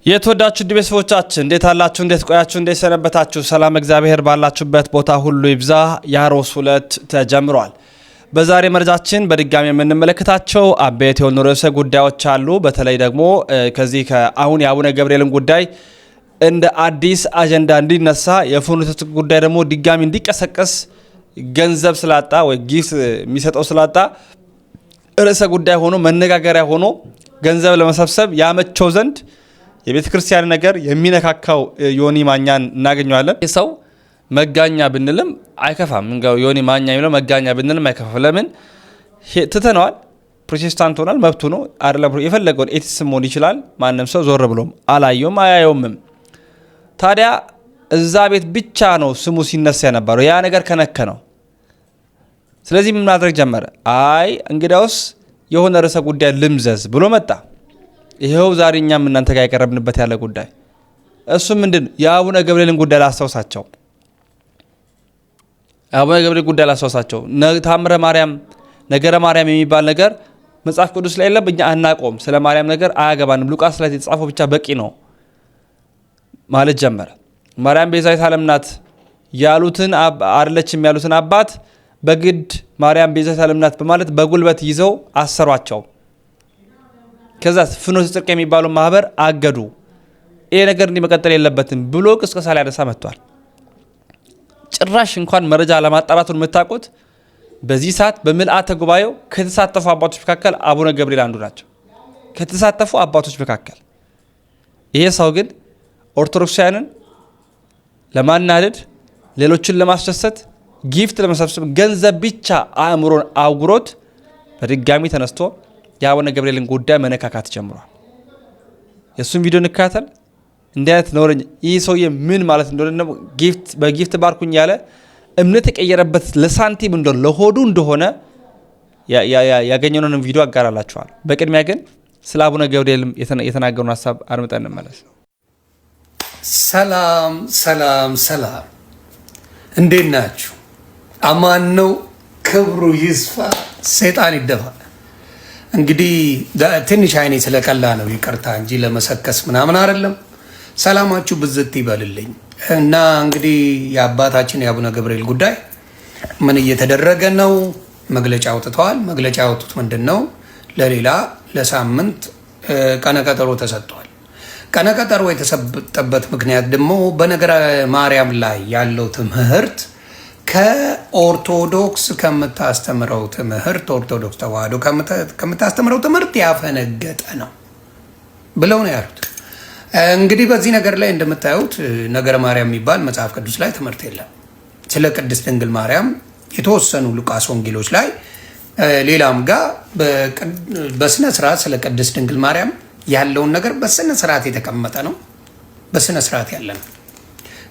የተወዳችሁ ቤተሰቦቻችን እንዴት አላችሁ? እንዴት ቆያችሁ? እንዴት ሰነበታችሁ? ሰላም እግዚአብሔር ባላችሁበት ቦታ ሁሉ ይብዛ። ያሮስ 2 ተጀምሯል። በዛሬ መረጃችን በድጋሚ የምንመለከታቸው አበይት የሆኑ ርዕሰ ጉዳዮች አሉ። በተለይ ደግሞ ከዚህ ከአሁን የአቡነ ገብርኤልን ጉዳይ እንደ አዲስ አጀንዳ እንዲነሳ የፍኖተ ጉዳይ ደግሞ ድጋሚ እንዲቀሰቀስ ገንዘብ ስላጣ ወይ ጊፍት የሚሰጠው ስላጣ ርዕሰ ጉዳይ ሆኖ መነጋገሪያ ሆኖ ገንዘብ ለመሰብሰብ ያመቸው ዘንድ የቤተ ክርስቲያን ነገር የሚነካካው ዮኒ ማኛን እናገኘዋለን። ሰው መጋኛ ብንልም አይከፋም። ዮኒ ማኛ የሚለው መጋኛ ብንልም አይከፋም። ለምን ትተነዋል? ፕሮቴስታንት ሆናል፣ መብቱ ነው አይደለም? የፈለገውን ኤቲስም መሆን ይችላል። ማንም ሰው ዞር ብሎም አላየውም አያየውምም። ታዲያ እዛ ቤት ብቻ ነው ስሙ ሲነሳ የነበረው። ያ ነገር ከነከ ነው። ስለዚህ ምን ማድረግ ጀመረ? አይ እንግዲያውስ የሆነ ርዕሰ ጉዳይ ልምዘዝ ብሎ መጣ። ይሄው ዛሬ እኛም እናንተ ጋር ያቀረብንበት ያለ ጉዳይ እሱ ምንድን የአቡነ ገብርኤልን ጉዳይ ላስታውሳቸው። አቡነ ገብርኤል ጉዳይ ላስታውሳቸው። ታምረ ማርያም ነገረ ማርያም የሚባል ነገር መጽሐፍ ቅዱስ ላይ የለም። እኛ አናቆም፣ ስለ ማርያም ነገር አያገባንም፣ ሉቃስ ላይ የተጻፈው ብቻ በቂ ነው ማለት ጀመረ። ማርያም ቤዛዊተ ዓለም ናት ያሉትን አይደለችም ያሉትን አባት በግድ ማርያም ቤዛዊተ ዓለም ናት በማለት በጉልበት ይዘው አሰሯቸው። ከዛ ፍኖተ ጽድቅ የሚባለው ማህበር አገዱ። ይሄ ነገር እንዲመቀጠል የለበትም ብሎ ቅስቀሳ ላይ ያነሳ መጥቷል። ጭራሽ እንኳን መረጃ ለማጣራቱን የምታውቁት በዚህ ሰዓት በምልአተ ጉባኤው ከተሳተፉ አባቶች መካከል አቡነ ገብርኤል አንዱ ናቸው። ከተሳተፉ አባቶች መካከል ይሄ ሰው ግን ኦርቶዶክሳውያንን ለማናደድ፣ ሌሎችን ለማስደሰት፣ ጊፍት ለመሰብሰብ ገንዘብ ብቻ አእምሮን አውግሮት በድጋሚ ተነስቶ የአቡነ ገብርኤልን ጉዳይ መነካካት ጀምሯል። የእሱን ቪዲዮ እንከታተል። እንዲህ አይነት ነውረኛ ይህ ሰውዬ ምን ማለት እንደሆነ በጊፍት ባርኩኝ ያለ እምነት የቀየረበት ለሳንቲም እንደሆነ ለሆዱ እንደሆነ ያገኘነውን ቪዲዮ አጋራላችኋል። በቅድሚያ ግን ስለ አቡነ ገብርኤል የተናገሩን ሀሳብ አድምጠን እንመለስ። ሰላም ሰላም ሰላም፣ እንዴት ናችሁ? አማን ነው። ክብሩ ይስፋ፣ ሰይጣን ይደፋ። እንግዲህ ትንሽ አይኔ ስለቀላ ነው ይቅርታ እንጂ ለመሰከስ ምናምን አይደለም። ሰላማችሁ ብዝት ይበልልኝ እና እንግዲህ የአባታችን የአቡነ ገብርኤል ጉዳይ ምን እየተደረገ ነው? መግለጫ አውጥተዋል። መግለጫ ያወጡት ምንድን ነው? ለሌላ ለሳምንት ቀነቀጠሮ ተሰጥቷል። ቀነቀጠሮ የተሰጠበት ምክንያት ደግሞ በነገረ ማርያም ላይ ያለው ትምህርት ከኦርቶዶክስ ከምታስተምረው ትምህርት ኦርቶዶክስ ተዋህዶ ከምታስተምረው ትምህርት ያፈነገጠ ነው ብለው ነው ያሉት። እንግዲህ በዚህ ነገር ላይ እንደምታዩት ነገረ ማርያም የሚባል መጽሐፍ ቅዱስ ላይ ትምህርት የለም። ስለ ቅድስት ድንግል ማርያም የተወሰኑ ሉቃስ ወንጌሎች ላይ ሌላም ጋር በስነ ስርዓት ስለ ቅድስት ድንግል ማርያም ያለውን ነገር በስነ ስርዓት የተቀመጠ ነው፣ በስነ ስርዓት ያለ ነው።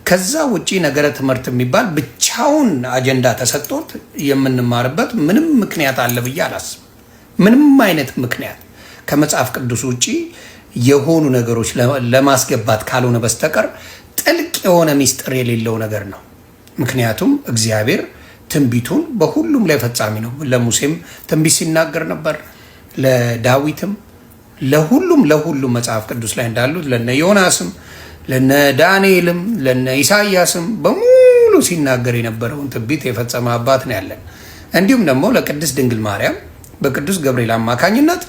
ከዛ ውጪ ነገረ ትምህርት የሚባል ብቻውን አጀንዳ ተሰጥቶት የምንማርበት ምንም ምክንያት አለ ብዬ አላስብም። ምንም አይነት ምክንያት ከመጽሐፍ ቅዱስ ውጪ የሆኑ ነገሮች ለማስገባት ካልሆነ በስተቀር ጥልቅ የሆነ ሚስጥር የሌለው ነገር ነው። ምክንያቱም እግዚአብሔር ትንቢቱን በሁሉም ላይ ፈጻሚ ነው። ለሙሴም ትንቢት ሲናገር ነበር፣ ለዳዊትም፣ ለሁሉም መጽሐፍ ቅዱስ ላይ እንዳሉት ለነ ዮናስም ለነ ዳንኤልም ለነ ኢሳያስም በሙሉ ሲናገር የነበረውን ትንቢት የፈጸመ አባት ነው ያለን። እንዲሁም ደግሞ ለቅድስት ድንግል ማርያም በቅዱስ ገብርኤል አማካኝነት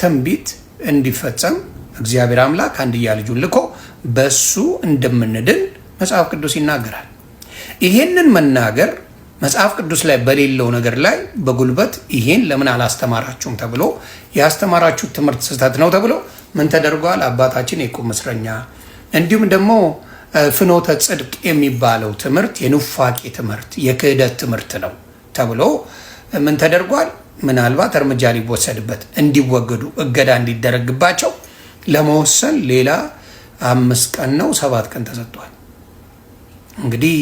ትንቢት እንዲፈጸም እግዚአብሔር አምላክ አንድያ ልጁን ልኮ በሱ እንደምንድን መጽሐፍ ቅዱስ ይናገራል። ይሄንን መናገር መጽሐፍ ቅዱስ ላይ በሌለው ነገር ላይ በጉልበት ይሄን ለምን አላስተማራችሁም ተብሎ ያስተማራችሁት ትምህርት ስህተት ነው ተብሎ ምን ተደርጓል? አባታችን የቁም እስረኛ እንዲሁም ደግሞ ፍኖተ ጽድቅ የሚባለው ትምህርት የኑፋቄ ትምህርት የክህደት ትምህርት ነው ተብሎ ምን ተደርጓል? ምናልባት እርምጃ ሊወሰድበት እንዲወገዱ እገዳ እንዲደረግባቸው ለመወሰን ሌላ 5 ቀን ነው 7 ቀን ተሰጥቷል። እንግዲህ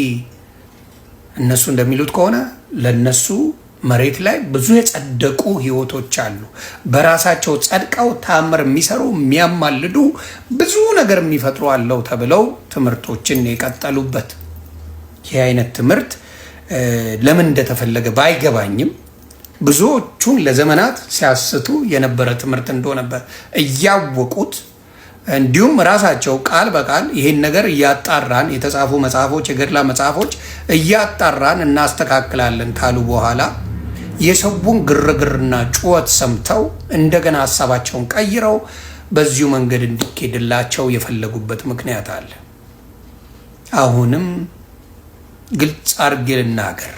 እነሱ እንደሚሉት ከሆነ ለነሱ መሬት ላይ ብዙ የጸደቁ ህይወቶች አሉ። በራሳቸው ጸድቀው ታምር የሚሰሩ የሚያማልዱ ብዙ ነገር የሚፈጥሩ አለው ተብለው ትምህርቶችን የቀጠሉበት ይህ አይነት ትምህርት ለምን እንደተፈለገ ባይገባኝም ብዙዎቹን ለዘመናት ሲያስቱ የነበረ ትምህርት እንደሆነ እያወቁት እንዲሁም ራሳቸው ቃል በቃል ይህን ነገር እያጣራን የተጻፉ መጽሐፎች፣ የገድላ መጽሐፎች እያጣራን እናስተካክላለን ካሉ በኋላ የሰውን ግርግርና ጩኸት ሰምተው እንደገና ሀሳባቸውን ቀይረው በዚሁ መንገድ እንዲኬድላቸው የፈለጉበት ምክንያት አለ። አሁንም ግልጽ አድርጌ ልናገር፣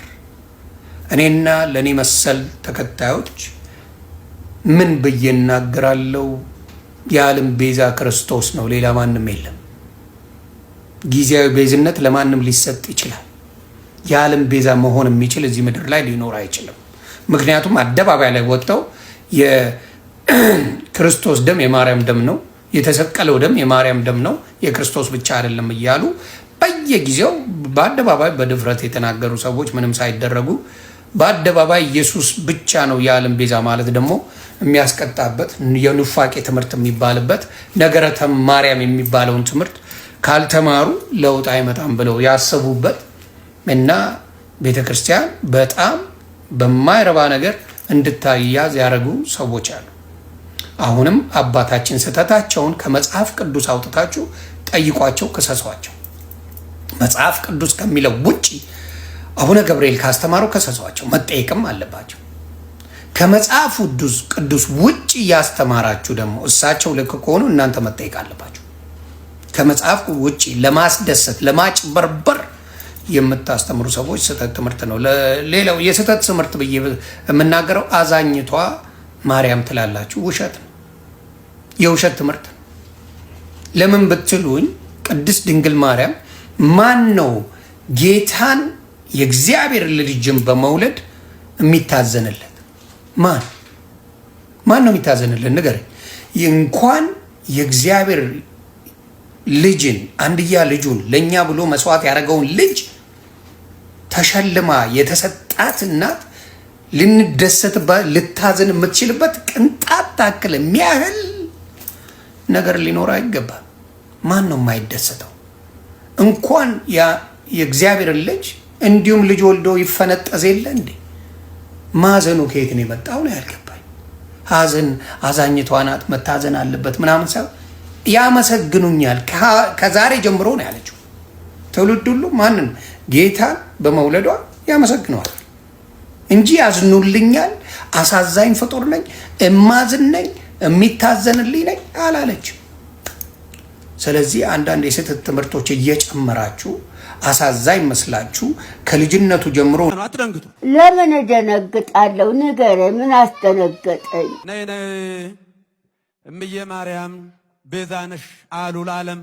እኔና ለእኔ መሰል ተከታዮች ምን ብዬ እናገራለሁ? የዓለም ቤዛ ክርስቶስ ነው፣ ሌላ ማንም የለም። ጊዜያዊ ቤዝነት ለማንም ሊሰጥ ይችላል። የዓለም ቤዛ መሆን የሚችል እዚህ ምድር ላይ ሊኖር አይችልም። ምክንያቱም አደባባይ ላይ ወጥተው የክርስቶስ ደም የማርያም ደም ነው፣ የተሰቀለው ደም የማርያም ደም ነው፣ የክርስቶስ ብቻ አይደለም እያሉ በየጊዜው በአደባባይ በድፍረት የተናገሩ ሰዎች ምንም ሳይደረጉ በአደባባይ ኢየሱስ ብቻ ነው የዓለም ቤዛ ማለት ደግሞ የሚያስቀጣበት የኑፋቄ ትምህርት የሚባልበት ነገረ ማርያም የሚባለውን ትምህርት ካልተማሩ ለውጥ አይመጣም ብለው ያሰቡበት እና ቤተክርስቲያን በጣም በማይረባ ነገር እንድታያዝ ያደረጉ ሰዎች አሉ። አሁንም አባታችን ስህተታቸውን ከመጽሐፍ ቅዱስ አውጥታችሁ ጠይቋቸው፣ ክሰሷቸው። መጽሐፍ ቅዱስ ከሚለው ውጪ አቡነ ገብርኤል ካስተማሩ ከሰሷቸው፣ መጠየቅም አለባቸው። ከመጽሐፍ ቅዱስ ውጪ ያስተማራችሁ ደግሞ እሳቸው ልክ ከሆኑ እናንተ መጠየቅ አለባችሁ። ከመጽሐፍ ውጪ ለማስደሰት ለማጭበርበር የምታስተምሩ ሰዎች ስህተት ትምህርት ነው። ሌላው የስህተት ትምህርት ብዬ የምናገረው አዛኝቷ ማርያም ትላላችሁ፣ ውሸት ነው፣ የውሸት ትምህርት ነው። ለምን ብትሉኝ ቅድስት ድንግል ማርያም ማን ነው ጌታን የእግዚአብሔር ልጅን በመውለድ የሚታዘንለት? ማን ነው የሚታዘንለት? ንገረኝ። እንኳን የእግዚአብሔር ልጅን አንድያ ልጁን ለእኛ ብሎ መስዋዕት ያደረገውን ልጅ ተሸልማ የተሰጣት እናት ልንደሰትባት ልታዘን የምትችልበት ቅንጣት ታክል የሚያህል ነገር ሊኖር አይገባም። ማን ነው የማይደሰተው? እንኳን የእግዚአብሔር ልጅ እንዲሁም ልጅ ወልዶ ይፈነጠዝ የለ እንዴ? ማዘኑ ከየት ነው የመጣው ነው ያልገባኝ። ሀዘን አዛኝቷ ናት መታዘን አለበት ምናምን ሳይሆን ያመሰግኑኛል ከዛሬ ጀምሮ ነው ያለችው። ትውልድ ሁሉ ማንን ጌታን በመውለዷ ያመሰግነዋል እንጂ ያዝኑልኛል፣ አሳዛኝ ፍጡር ነኝ፣ እማዝን ነኝ፣ የሚታዘንልኝ ነኝ አላለችም። ስለዚህ አንዳንድ የስህተት ትምህርቶች እየጨመራችሁ አሳዛኝ መስላችሁ ከልጅነቱ ጀምሮ አትደንግጡ። ለምን እደነግጣለሁ? ንገረኝ፣ ምን አስደነገጠኝ? ነይ እምዬ ማርያም ቤዛ ነሽ አሉ ለዓለም።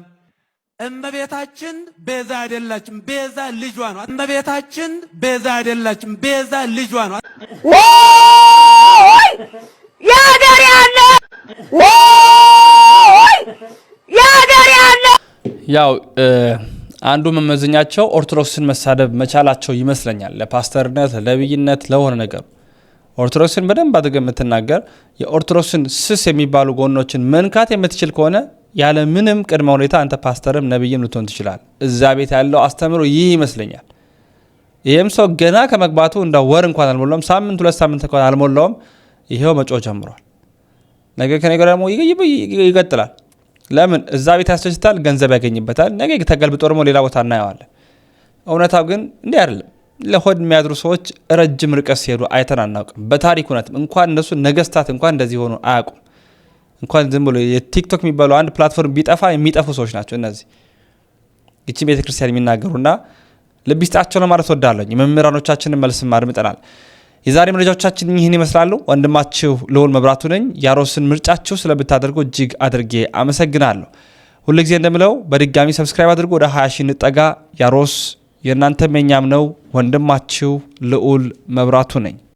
እመቤታችን ቤዛ አይደላችም፣ ቤዛ ልጇ ነው። እመቤታችን ቤዛ አይደላችም፣ ቤዛ ልጇ ነው። ወይ ያገር ያለ ወይ ያገር ያለ ያው አንዱ መመዘኛቸው ኦርቶዶክስን መሳደብ መቻላቸው ይመስለኛል። ለፓስተርነት፣ ለነብይነት፣ ለሆነ ነገር ኦርቶዶክስን በደንብ አድርገህ የምትናገር የኦርቶዶክስን ስስ የሚባሉ ጎኖችን መንካት የምትችል ከሆነ ያለ ምንም ቅድመ ሁኔታ አንተ ፓስተርም ነብይም ልትሆን ትችላል። እዛ ቤት ያለው አስተምሮ ይህ ይመስለኛል። ይህም ሰው ገና ከመግባቱ እንደ ወር እንኳን አልሞላውም፣ ሳምንት 2 ሳምንት እንኳን አልሞላውም፣ ይሄው መጮህ ጀምሯል። ነገ ከነገ ደግሞ ይቀጥላል። ለምን እዛ ቤት ያስደስታል፣ ገንዘብ ያገኝበታል። ነገ ተገልብጦ ደግሞ ሌላ ቦታ እናየዋለን። እውነታው ግን እንዲህ አይደለም። ለሆድ የሚያድሩ ሰዎች ረጅም ርቀት ሲሄዱ አይተን አናውቅም። በታሪክ እውነትም እንኳን እነሱ ነገስታት እንኳን እንደዚህ ሆኑ አያውቁም። እንኳን ዝም ብሎ የቲክቶክ የሚባለው አንድ ፕላትፎርም ቢጠፋ የሚጠፉ ሰዎች ናቸው እነዚህ ይቺ ቤተክርስቲያን የሚናገሩና ልብ ይስጣቸው ለማለት ወዳለኝ። የመምህራኖቻችንን መልስም አድምጠናል። የዛሬ መረጃዎቻችን ይህን ይመስላሉ። ወንድማችሁ ልዑል መብራቱ ነኝ። ያሮስን ምርጫችሁ ስለምታደርጉ እጅግ አድርጌ አመሰግናለሁ። ሁልጊዜ እንደምለው በድጋሚ ሰብስክራይብ አድርጉ። ወደ 20 ሺህ እንጠጋ። ያሮስ የእናንተም የኛም ነው። ወንድማችሁ ልዑል መብራቱ ነኝ።